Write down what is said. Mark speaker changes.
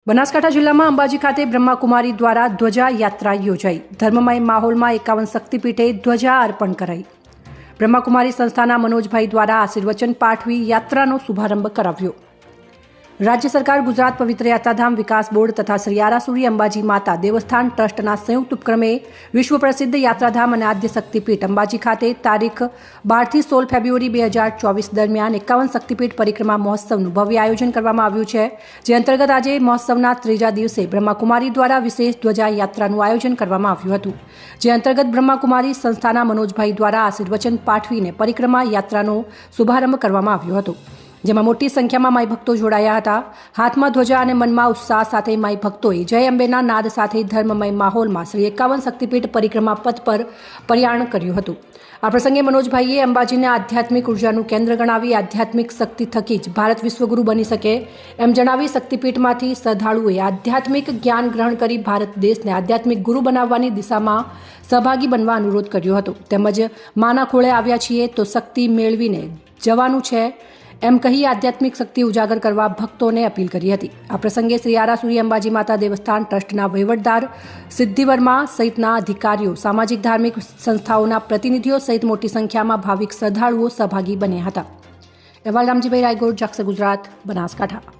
Speaker 1: બનાસકાંઠા જિલ્લામાં અંબાજી ખાતે બ્રહ્માકુમારી દ્વારા ધ્વજા યાત્રા યોજાઈ। ધર્મમય માહોલમાં 51 શક્તિપીઠે ધ્વજા અર્પણ કરાઈ। બ્રહ્માકુમારી સંસ્થાના મનોજભાઈ દ્વારા આશીર્વચન પાઠવી યાત્રાનો શુભારંભ કરાવ્યો। રાજ્ય સરકાર, ગુજરાત પવિત્ર યાત્રાધામ વિકાસ બોર્ડ તથા શ્રી આરાસુરી અંબાજી માતા દેવસ્થાન ટ્રસ્ટના સંયુક્ત ઉપક્રમે વિશ્વ પ્રસિદ્ધ યાત્રાધામ અને આદ્ય શક્તિપીઠ અંબાજી ખાતે તારીખ 12 થી 16 ફેબ્રુઆરી 2024 દરમિયાન 51 શક્તિપીઠ પરિક્રમા મહોત્સવનું ભવ્ય આયોજન કરવામાં આવ્યું છે, જે અંતર્ગત આજે મહોત્સવના ત્રીજા દિવસે બ્રહ્માકુમારી દ્વારા વિશેષ ધ્વજા યાત્રાનું આયોજન કરવામાં આવ્યું હતું, જે અંતર્ગત બ્રહ્માકુમારી સંસ્થાના મનોજભાઈ દ્વારા આશીર્વચન પાઠવીને પરિક્રમા યાત્રાનો શુભારંભ કરવામાં આવ્યો હતો, જેમાં મોટી સંખ્યામાં માઈ ભક્તો જોડાયા હતા। હાથમાં ધ્વજા અને મનમાં ઉત્સાહ સાથે માઈ ભક્તોએ જય અંબેના નાદ સાથે ધર્મમય માહોલમાં શ્રી 51 શક્તિપીઠ પરિક્રમા પથ પર પ્રયાણ કર્યું હતું। આ પ્રસંગે મનોજભાઈએ અંબાજીને આધ્યાત્મિક ઉર્જાનું કેન્દ્ર ગણાવી આધ્યાત્મિક શક્તિ થકી જ ભારત વિશ્વગુરુ બની શકે એમ જણાવી શક્તિપીઠમાંથી શ્રદ્ધાળુઓએ આધ્યાત્મિક જ્ઞાન ગ્રહણ કરી ભારત દેશને આધ્યાત્મિક ગુરુ બનાવવાની દિશામાં સહભાગી બનવા અનુરોધ કર્યો હતો, તેમજ માના ખોળે આવ્યા છીએ તો શક્તિ મેળવીને જવાનું છે એમ કહી આધ્યાત્મિક શક્તિ ઉજાગર કરવા ભક્તોને અપીલ કરી હતી। આ પ્રસંગે શ્રી આરાસુરી અંબાજી માતા દેવસ્થાન ટ્રસ્ટના વહીવટદાર સિદ્ધિ વર્મા સહિતના અધિકારીઓ, સામાજિક ધાર્મિક સંસ્થાઓના પ્રતિનિધિઓ સહિત મોટી સંખ્યામાં ભાવિક શ્રદ્ધાળુઓ સહભાગી બન્યા હતા। અહેવાલ રામજીભાઈ રાયગોર, જાક્ષ ગુજરાત, બનાસકાંઠા।